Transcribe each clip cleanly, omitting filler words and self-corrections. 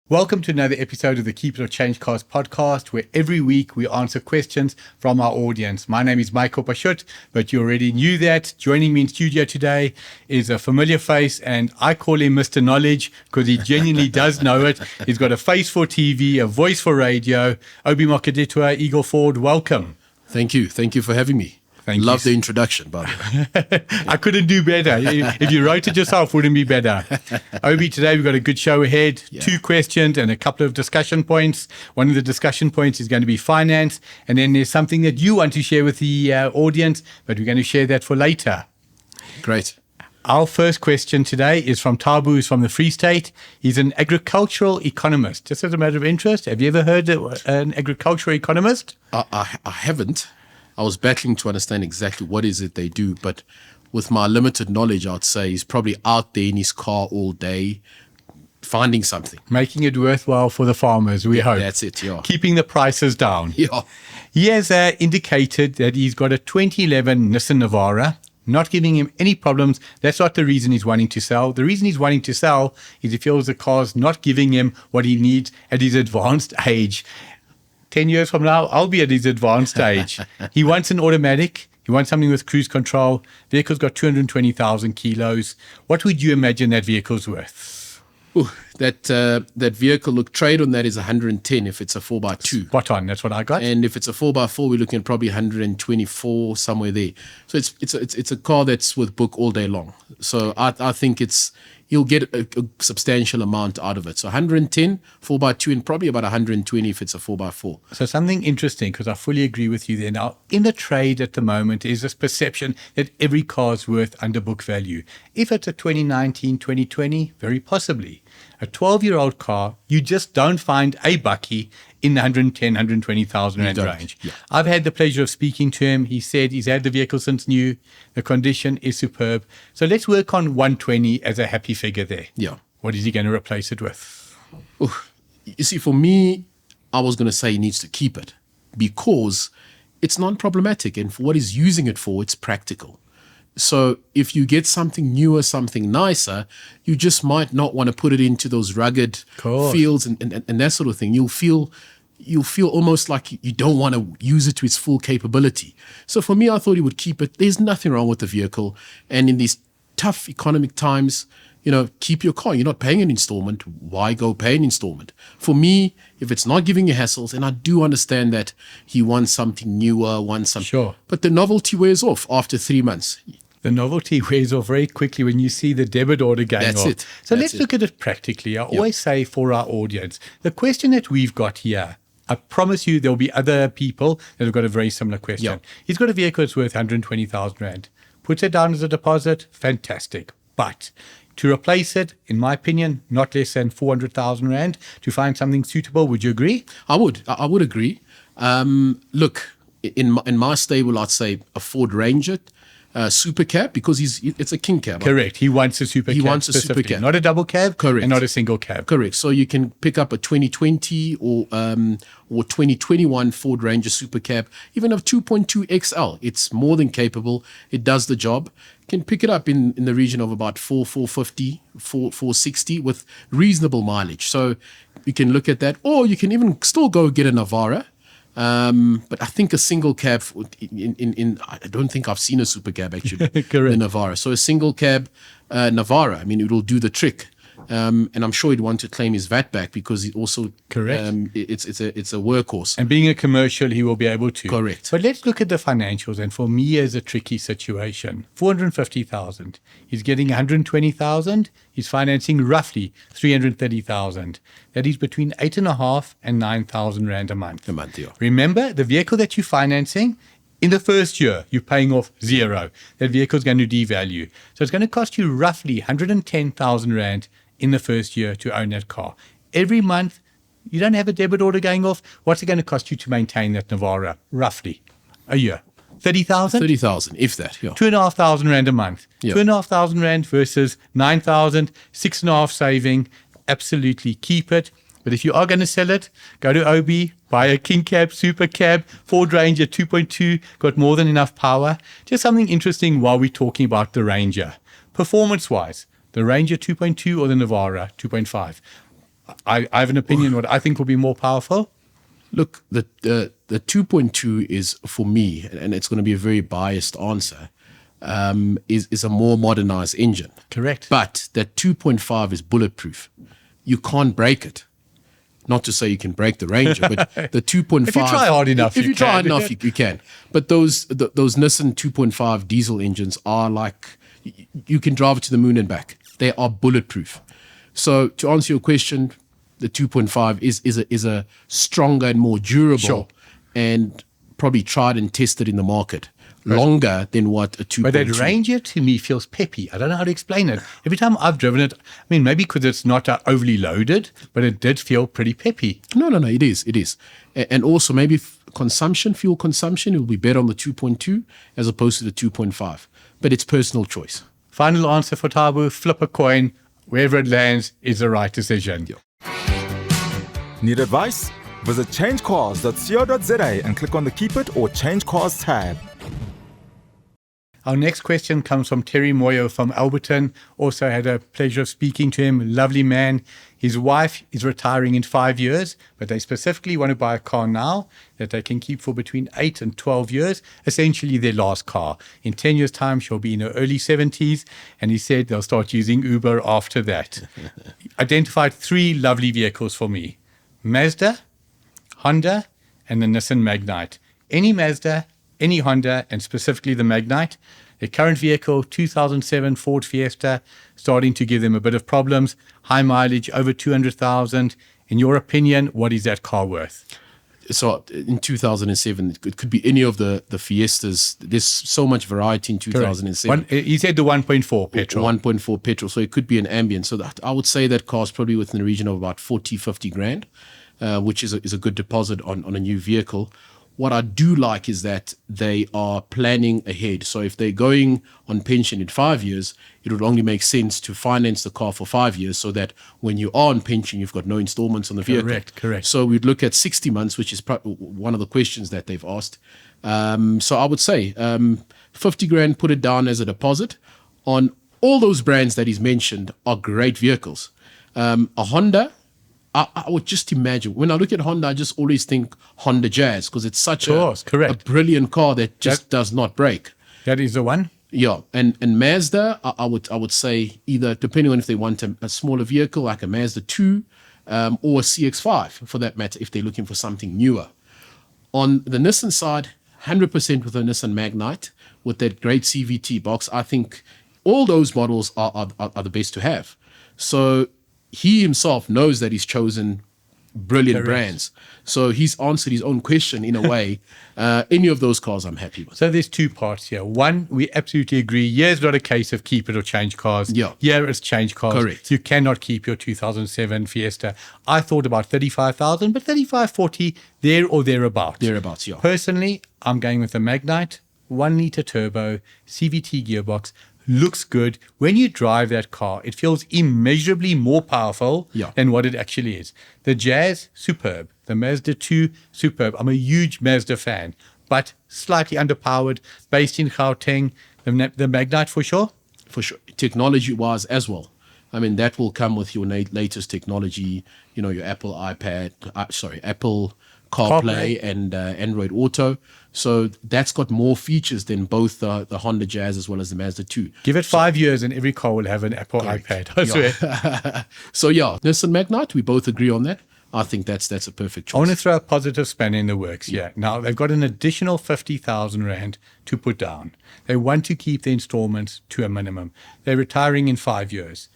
Welcome to another episode of the Keep It or CHANGECARS podcast, where every week we answer questions from our audience. My name is Michael Pashut, but you already knew that. Joining me in studio today is a familiar face, and I call him Mr. Knowledge because he genuinely does know it. He's got a face for TV, a voice for radio. Obi Mokoditwa, Eagle Ford, welcome. Thank you. Thank you for having me. Love the introduction, by the way. I couldn't do better. If you wrote it yourself, wouldn't be better. Obi, today we've got a good show ahead. Yeah. 2 questions and a couple of discussion points. One of the discussion points is going to be finance. And then there's something that you want to share with the audience, but we're going to share that for later. Great. Our first question today is from Tabu, who's from the Free State. He's an agricultural economist. Just as a matter of interest, have you ever heard of an agricultural economist? I haven't. I was battling to understand exactly what is it they do, but with my limited knowledge, I'd say he's probably out there in his car all day, finding something. Making it worthwhile for the farmers, we hope. That's it, yeah. Keeping the prices down. Yeah. He has indicated that he's got a 2011 Nissan Navara, not giving him any problems. That's not the reason he's wanting to sell. The reason he's wanting to sell is he feels the car's not giving him what he needs at his advanced age. 10 years from now, I'll be at his advanced age. He wants an automatic. He wants something with cruise control. Vehicle's got 220,000 kilos. What would you imagine that vehicle's worth? Ooh, that vehicle, look, trade on that is 110 if it's a 4x2. Spot on, that's what I got. And if it's a 4x4, we're looking at probably 124, somewhere there. So it's a car that's with book all day long. So I think you'll get a substantial amount out of it. So 110, 4x2, and probably about 120 if it's a 4x4. So something interesting, because I fully agree with you there. Now, in the trade at the moment is this perception that every car is worth under book value. If it's a 2019, 2020, very possibly. A 12-year-old car, you just don't find a bucky in the 110, 120,000 rand range. Yeah. I've had the pleasure of speaking to him. He said he's had the vehicle since new. The condition is superb. So let's work on 120 as a happy figure there. Yeah. What is he going to replace it with? Ooh, you see, for me, I was going to say he needs to keep it because it's non-problematic. And for what he's using it for, it's practical. So if you get something newer, something nicer, you just might not want to put it into those rugged fields and that sort of thing. You'll feel almost like you don't want to use it to its full capability. So for me, I thought he would keep it. There's nothing wrong with the vehicle. And in these tough economic times, keep your car. You're not paying an installment. Why go pay an installment? For me, if it's not giving you hassles, and I do understand that he wants something newer, Sure. But the novelty wears off after 3 months. The novelty wears off very quickly when you see the debit order going off. That's it. So let's look at it practically. I always say for our audience, the question that we've got here, I promise you there'll be other people that have got a very similar question. Yep. He's got a vehicle that's worth 120,000 rand. Puts it down as a deposit, fantastic. But to replace it, in my opinion, not less than 400,000 rand to find something suitable. Would you agree? I would agree. Look, in my stable, I'd say a Ford Ranger, super cab, because it's a king cab. Correct. He wants a super cab. He wants a super cab. Not a double cab. Correct. And not a single cab. Correct. So you can pick up a 2020 or 2021 Ford Ranger super cab, even a 2.2 XL. It's more than capable. It does the job. You can pick it up in the region of about 450, 460 with reasonable mileage. So you can look at that, or you can even still go get a Navara. But I think a single cab, I don't think I've seen a super cab actually, Correct. The Navara. So a single cab Navara, it will do the trick. And I'm sure he'd want to claim his VAT back because he also it's a workhorse. And being a commercial, he will be able to. Correct. But let's look at the financials. And for me, it's a tricky situation. 450,000. He's getting 120,000. He's financing roughly 330,000. That is between 8.5 and 9,000 rand a month. Yeah. Remember, the vehicle that you're financing, in the first year, you're paying off zero. That vehicle is going to devalue. So it's going to cost you roughly 110,000 rand in the first year to own that car. Every month, you don't have a debit order going off. What's it going to cost you to maintain that Navara? Roughly a year. 30,000? 30,000, if that. Yeah. 2,500 rand a month. Yeah. 2,500 rand versus 9,000, 6.5 saving. Absolutely keep it. But if you are going to sell it, go to Obi, buy a King Cab, Super Cab, Ford Ranger 2.2, got more than enough power. Just something interesting while we're talking about the Ranger. Performance-wise, the Ranger 2.2 or the Navara 2.5. I have an opinion what I think will be more powerful. Look, the 2.2 is, for me, and it's going to be a very biased answer, is a more modernized engine. Correct. But that 2.5 is bulletproof. You can't break it. Not to say you can break the Ranger, but the 2.5. If you try hard enough, if you try hard enough, you can. But those Nissan 2.5 diesel engines are like, you can drive it to the moon and back. They are bulletproof. So to answer your question, the 2.5 is a stronger and more durable and probably tried and tested in the market. Longer than what a 2.2. But that Ranger to me feels peppy. I don't know how to explain it. Every time I've driven it, I mean, maybe because it's not overly loaded, but it did feel pretty peppy. No, it is. And also maybe fuel consumption, it will be better on the 2.2 as opposed to the 2.5. But it's personal choice. Final answer for Tabu, flip a coin. Wherever it lands is the right decision. Need advice? Visit changecars.co.za and click on the Keep It or Change Cars tab. Our next question comes from Terry Moyo from Alberton. Also had a pleasure of speaking to him. Lovely man. His wife is retiring in 5 years, but they specifically want to buy a car now that they can keep for between 8 and 12 years, essentially their last car. In 10 years' time, she'll be in her early 70s, and he said they'll start using Uber after that. Identified 3 lovely vehicles for me: Mazda, Honda, and the Nissan Magnite. Any Mazda, any Honda, and specifically the Magnite. The current vehicle, 2007 Ford Fiesta, starting to give them a bit of problems. High mileage, over 200,000. In your opinion, what is that car worth? So in 2007, it could be any of the Fiestas. There's so much variety in 2007. He said the 1.4 petrol. 1.4 petrol, so it could be an ambient. So I would say that car's probably within the region of about 40, 50 grand, which is a good deposit on a new vehicle. What I do like is that they are planning ahead. So if they're going on pension in 5 years, it would only make sense to finance the car for 5 years so that when you are on pension, you've got no installments on the vehicle. Correct. So we'd look at 60 months, which is one of the questions that they've asked. So I would say 50 grand, put it down as a deposit. On all those brands that he's mentioned are great vehicles. A Honda, I would just imagine, when I look at Honda, I just always think Honda Jazz because it's such a brilliant car that just does not break. That is the one? Yeah. And Mazda, I would say either, depending on if they want a smaller vehicle like a Mazda 2 or a CX-5 for that matter, if they're looking for something newer. On the Nissan side, 100% with the Nissan Magnite with that great CVT box. I think all those models are the best to have. So he himself knows that he's chosen brilliant brands. So he's answered his own question in a way. Any of those cars I'm happy with. So there's 2 parts here. One, we absolutely agree. Here's not a case of keep it or change cars. Yeah. Here it's change cars. Correct. You cannot keep your 2007 Fiesta. I thought about 35,000, but 35, 40, there or thereabouts. Thereabouts, yeah. Personally, I'm going with the Magnite, 1 litre turbo, CVT gearbox. Looks good. When you drive that car, it feels immeasurably more powerful than what it actually is. The Jazz, superb. The Mazda 2, superb. I'm a huge Mazda fan, but slightly underpowered, based in Gauteng. The Magnite for sure? For sure. Technology-wise as well. I mean, that will come with your latest technology, your Apple Apple CarPlay and Android Auto. So that's got more features than both the Honda Jazz as well as the Mazda 2. Give it 5 years and every car will have an Apple iPad. I swear. So Nissan Magnite, we both agree on that. I think that's a perfect choice. I want to throw a positive spin in the works. Yeah. Now they've got an additional 50,000 Rand to put down. They want to keep the installments to a minimum. They're retiring in 5 years.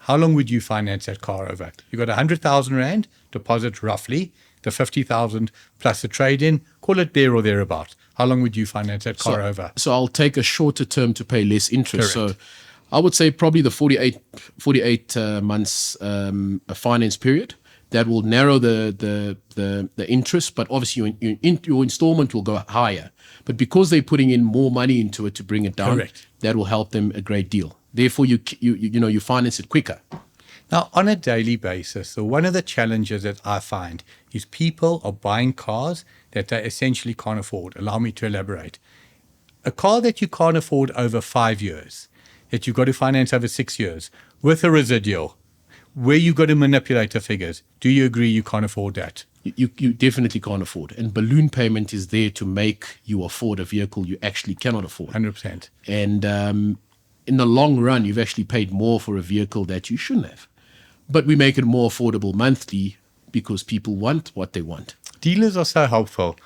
How long would you finance that car over? You've got 100,000 Rand deposit roughly, the 50,000 plus the trade-in, call it there or thereabouts. How long would you finance that car over? So I'll take a shorter term to pay less interest. Correct. So I would say probably the 48 months finance period. That will narrow the interest, but obviously your installment will go higher. But because they're putting in more money into it to bring it down, that will help them a great deal. Therefore, you finance it quicker. Now, on a daily basis, so one of the challenges that I find is people are buying cars that they essentially can't afford. Allow me to elaborate. A car that you can't afford over 5 years, that you've got to finance over 6 years, with a residual, where you got to manipulate the figures. Do you agree you can't afford that? You definitely can't afford. And balloon payment is there to make you afford a vehicle you actually cannot afford. 100%. And in the long run, you've actually paid more for a vehicle that you shouldn't have. But we make it more affordable monthly because people want what they want. Dealers are so helpful.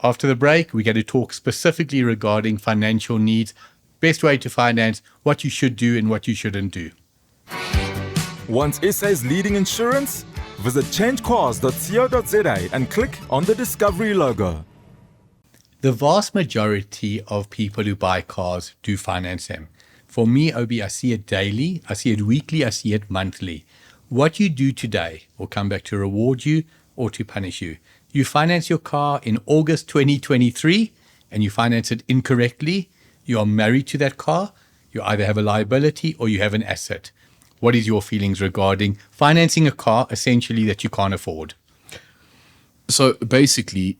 After the break, we're going to talk specifically regarding financial needs, best way to finance, what you should do and what you shouldn't do. Want SA's leading insurance? Visit changecars.co.za and click on the Discovery logo. The vast majority of people who buy cars do finance them. For me, Obi, I see it daily, I see it weekly, I see it monthly. What you do today will come back to reward you or to punish you. You finance your car in August 2023 and you finance it incorrectly, you are married to that car, you either have a liability or you have an asset. What is your feelings regarding financing a car essentially that you can't afford? So basically,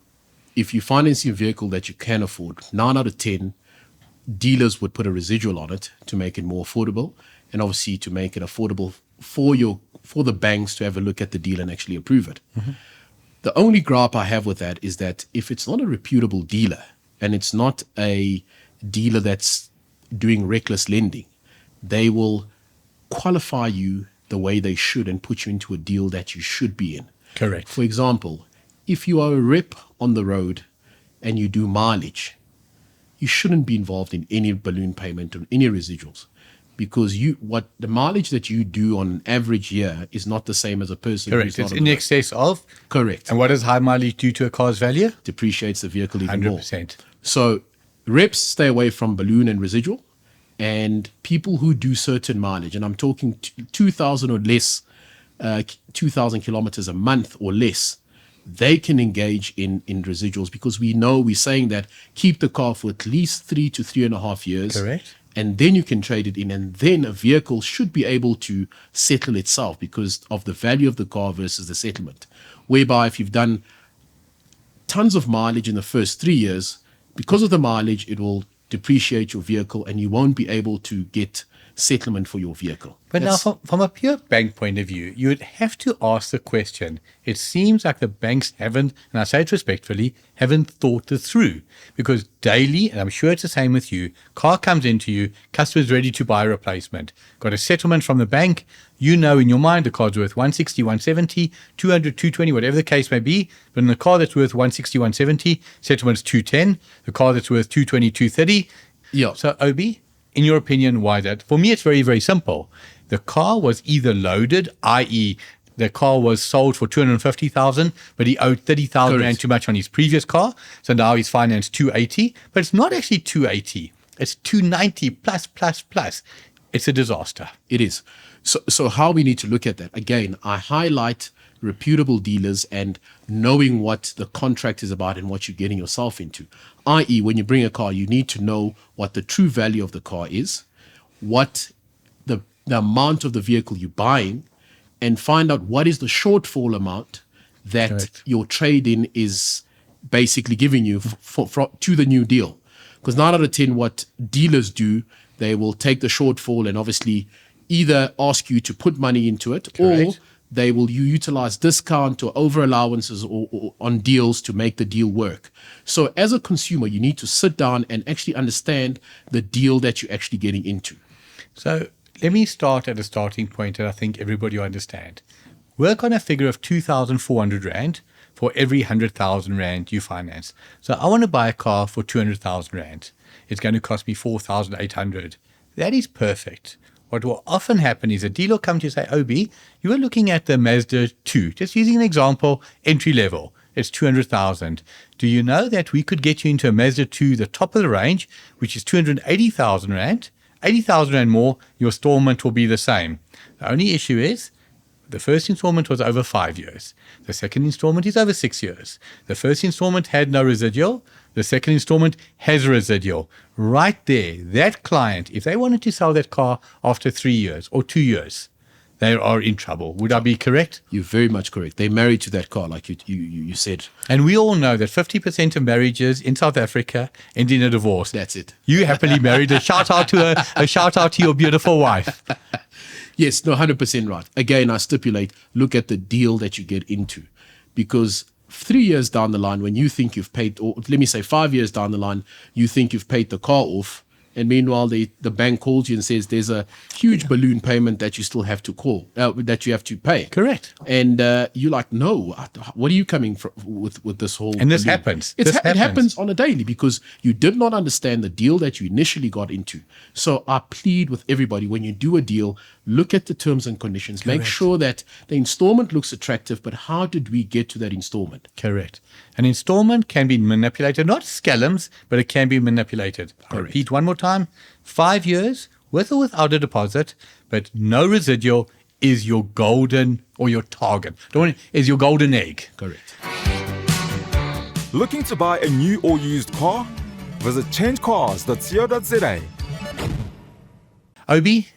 if you finance a vehicle that you can afford, 9 out of 10 dealers would put a residual on it to make it more affordable, and obviously to make it affordable for the banks to have a look at the deal and actually approve it. Mm-hmm. The only gripe I have with that is that if it's not a reputable dealer and it's not a dealer that's doing reckless lending, they will qualify you the way they should and put you into a deal that you should be in. Correct. For example, if you are a rep on the road and you do mileage, you shouldn't be involved in any balloon payment or any residuals, because the mileage that you do on an average year is not the same as a person. Correct. It's in excess of. Correct. And what does high mileage do to a car's value? Depreciates the vehicle even 100%. more. So reps stay away from balloon and residual, and people who do certain mileage, and I'm talking 2,000 or less, 2,000 kilometers a month or less, they can engage in residuals, because we're saying that keep the car for at least 3 to 3.5 years. Correct. And then you can trade it in, and then a vehicle should be able to settle itself because of the value of the car versus the settlement. Whereby if you've done tons of mileage in the first 3 years, because of the mileage, it will depreciate your vehicle and you won't be able to get settlement for your vehicle. But now, from a pure bank point of view, you would have to ask the question. It seems like the banks haven't, and I say it respectfully, haven't thought this through. Because daily, and I'm sure it's the same with you, car comes into you, customer's ready to buy a replacement. Got a settlement from the bank, you know in your mind the car's worth 160, 170, 200, 220, whatever the case may be. But in the car that's worth 160, 170, settlement's 210. The car that's worth 220, 230. Yeah. So, Obi, in your opinion, why that? For me, it's very, very simple. The car was either loaded, i.e., the car was sold for 250,000, but he owed 30,000 rand too much on his previous car, so now he's financed 280. But it's not actually 280; it's 290 plus. It's a disaster. It is. So how we need to look at that? Again, I highlight reputable dealers and knowing what the contract is about and what you're getting yourself into. I.e., when you bring a car, you need to know what the true value of the car is, what the amount of the vehicle you're buying, and find out what is the shortfall amount that your trade-in is basically giving you to the new deal. Because 9 out of 10, what dealers do, they will take the shortfall and obviously either ask you to put money into it, or they will utilize discount or over allowances or on deals to make the deal work. So as a consumer, you need to sit down and actually understand the deal that you're actually getting into. So let me start at a starting point that I think everybody will understand. Work on a figure of 2,400 Rand for every 100,000 Rand you finance. So I want to buy a car for 200,000 Rand. It's going to cost me 4,800. That is perfect. What will often happen is a dealer will come to you and say, Obi, you were looking at the Mazda 2. Just using an example, entry level. It's 200,000. Do you know that we could get you into a Mazda 2, the top of the range, which is 280,000 Rand? 80,000 Rand more, your installment will be the same. The only issue is the first installment was over 5 years. The second installment is over 6 years. The first installment had no residual. The second installment has a residual. Right there, that client, if they wanted to sell that car after 3 years or 2 years, they are in trouble. Would I be correct? You're very much correct. They're married to that car, like you said. And we all know that 50% of marriages in South Africa end in a divorce. That's it. You happily married. A shout out to your beautiful wife. Yes, no, 100% right. Again, I stipulate, look at the deal that you get into. Because 3 years down the line, when you think you've paid, or let me say 5 years down the line, you think you've paid the car off, and meanwhile the bank calls you and says there's a huge balloon payment that you still have to that you have to pay. Correct. And you're like, no, what are you coming with this whole And this balloon? happens. It happens on a daily because you did not understand the deal that you initially got into. So I plead with everybody, when you do a deal, look at the terms and conditions. Make sure that the installment looks attractive, but how did we get to that installment? Correct. An installment can be manipulated, not scalums, but it can be manipulated. I'll repeat one more time. 5 years, with or without a deposit, but no residual is your golden, or your target. Is your golden egg. Correct. Looking to buy a new or used car? Visit changecars.co.za. Obi,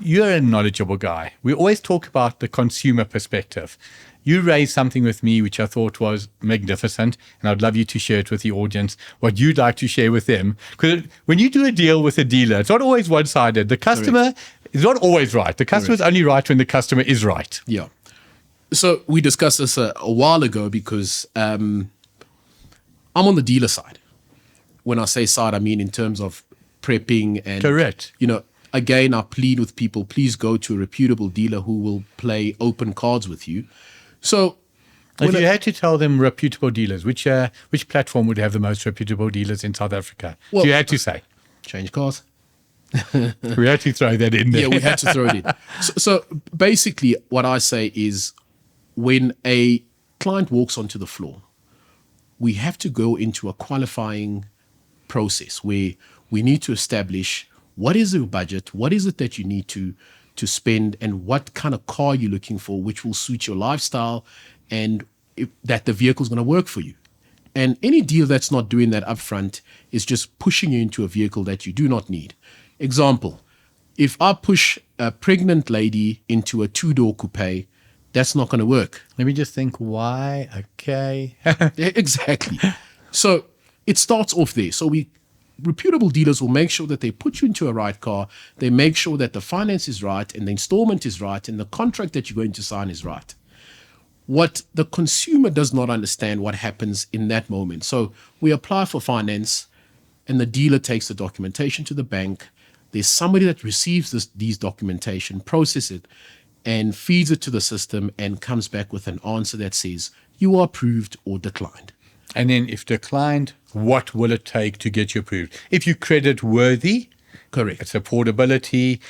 you're a knowledgeable guy. We always talk about the consumer perspective. You raised something with me which I thought was magnificent, and I'd love you to share it with the audience, what you'd like to share with them. Because when you do a deal with a dealer, it's not always one-sided. The customer is not always right. The customer is only right when the customer is right. Yeah. So we discussed this a while ago because I'm on the dealer side. When I say side, I mean in terms of prepping and, Correct. Again, I plead with people, please go to a reputable dealer who will play open cards with you. So if you had to tell them reputable dealers, which platform would have the most reputable dealers in South Africa? Well, if you had to say. CHANGECARS. We had to throw that in there. Yeah, we had to throw it in. So basically what I say is when a client walks onto the floor, we have to go into a qualifying process where we need to establish what is your budget, what is it that you need to spend, and what kind of car you're looking for, which will suit your lifestyle, and that the vehicle is going to work for you. And any deal that's not doing that upfront is just pushing you into a vehicle that you do not need. Example, if I push a pregnant lady into a 2-door coupe, that's not going to work. Let me just think why. Okay. Exactly. So it starts off there. So reputable dealers will make sure that they put you into a right car. They make sure that the finance is right and the installment is right and the contract that you're going to sign is right. What the consumer does not understand what happens in that moment. So we apply for finance and the dealer takes the documentation to the bank. There's somebody that receives these documentation, processes it, and feeds it to the system and comes back with an answer that says you are approved or declined. And then if declined, what will it take to get you approved? If you're credit worthy, correct. It's affordability.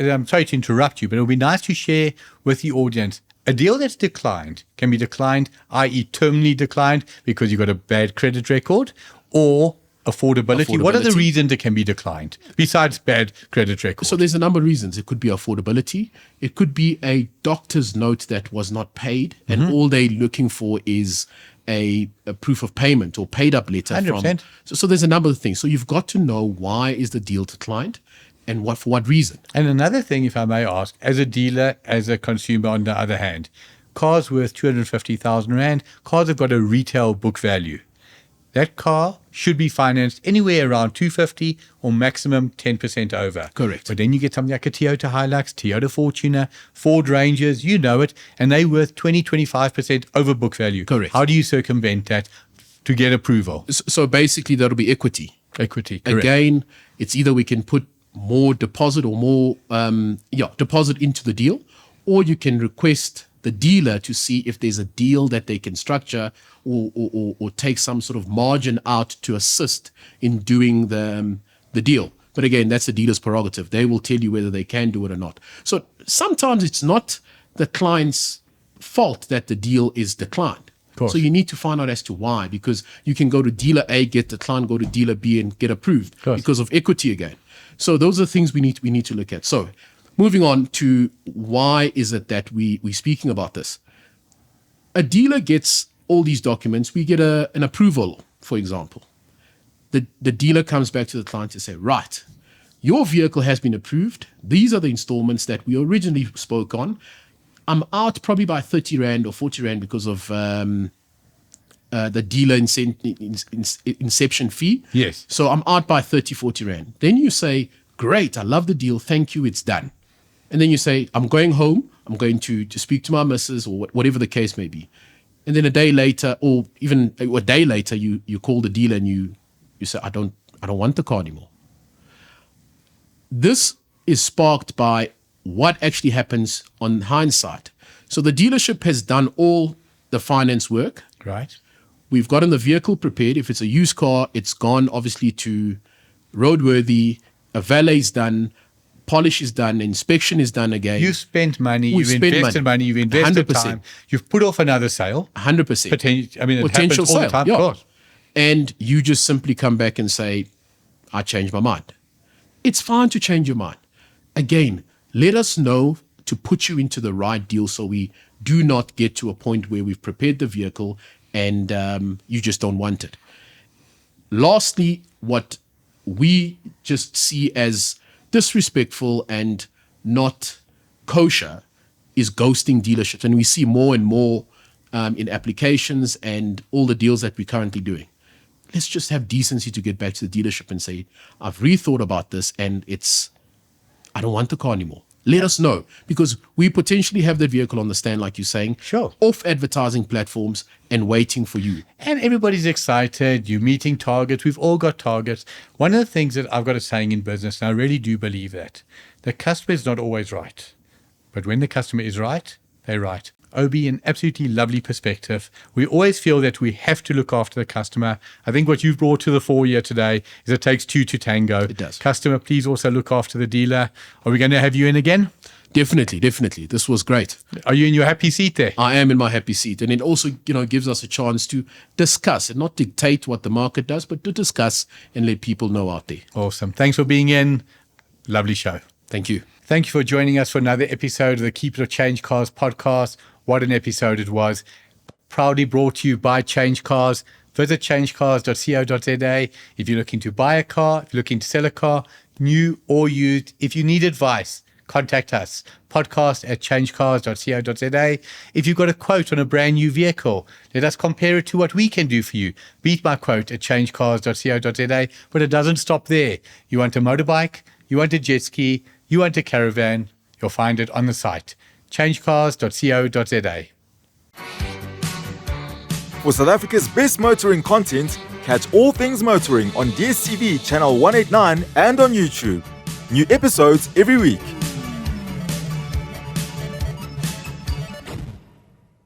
I'm sorry to interrupt you, but it would be nice to share with the audience. A deal that's declined can be declined, i.e. terminally declined because you've got a bad credit record, or affordability. What are the reasons it can be declined besides bad credit record? So there's a number of reasons. It could be affordability. It could be a doctor's note that was not paid, and all they're looking for is a proof of payment or paid up letter 100%. So there's a number of things. So you've got to know why is the deal declined and for what reason. And another thing, if I may ask, as a dealer, as a consumer on the other hand, cars worth 250,000 Rand, cars have got a retail book value. That car should be financed anywhere around 250 or maximum 10% over. Correct. But then you get something like a Toyota Hilux, Toyota Fortuner, Ford Rangers, you know it, and they're worth 20-25% over book value. Correct. How do you circumvent that to get approval? So basically that'll be equity. Equity, correct. Again, it's either we can put more deposit or more deposit into the deal, or you can request the dealer to see if there's a deal that they can structure or take some sort of margin out to assist in doing the deal. But again, that's the dealer's prerogative. They will tell you whether they can do it or not. So sometimes it's not the client's fault that the deal is declined. So you need to find out as to why, because you can go to dealer A, get declined, go to dealer B and get approved because of equity again. So those are things we need to look at. So moving on to why is it that we're speaking about this? A dealer gets all these documents. We get an approval, for example. The dealer comes back to the client to say, right, your vehicle has been approved. These are the installments that we originally spoke on. I'm out probably by 30 Rand or 40 Rand because of the dealer inception fee. Yes. So I'm out by 30, 40 Rand. Then you say, great, I love the deal. Thank you. It's done. And then you say, I'm going home, I'm going to speak to my missus or whatever the case may be. And then a day later, or even a day later, you call the dealer and you say, I don't want the car anymore. This is sparked by what actually happens on hindsight. So the dealership has done all the finance work. Right. We've gotten the vehicle prepared. If it's a used car, it's gone obviously to roadworthy, a valet is done, polish is done, inspection is done again. You've spent money, We've you've spent invested money, you've invested 100%. time, you've put off another sale. 100%. Potential Potential all the sale, time, yeah. of course. And you just simply come back and say, I changed my mind. It's fine to change your mind. Again, let us know to put you into the right deal so we do not get to a point where we've prepared the vehicle and you just don't want it. Lastly, what we just see as disrespectful and not kosher is ghosting dealerships. And we see more and more in applications and all the deals that we're currently doing. Let's just have decency to get back to the dealership and say, I've rethought about this and I don't want the car anymore. Let us know, because we potentially have that vehicle on the stand, like you're saying, Sure. off advertising platforms and waiting for you. And everybody's excited. You're meeting targets. We've all got targets. One of the things that I've got a saying in business, and I really do believe that, the customer is not always right. But when the customer is right, they're right. Obi, an absolutely lovely perspective. We always feel that we have to look after the customer. I think what you've brought to the fore here today is it takes two to tango. It does. Customer, please also look after the dealer. Are we going to have you in again? Definitely. This was great. Are you in your happy seat there? I am in my happy seat. And it also, gives us a chance to discuss and not dictate what the market does, but to discuss and let people know out there. Awesome. Thanks for being in. Lovely show. Thank you. Thank you for joining us for another episode of the Keep It or Change Cars podcast. What an episode it was. Proudly brought to you by Change Cars. Visit changecars.co.za if you're looking to buy a car, if you're looking to sell a car, new or used. If you need advice, contact us. podcast@changecars.co.za. If you've got a quote on a brand new vehicle, let us compare it to what we can do for you. Beat my quote at changecars.co.za. But it doesn't stop there. You want a motorbike? You want a jet ski? You want a caravan? You'll find it on the site. changecars.co.za. For South Africa's best motoring content, catch all things motoring on DSTV channel 189 and on YouTube. New episodes every week.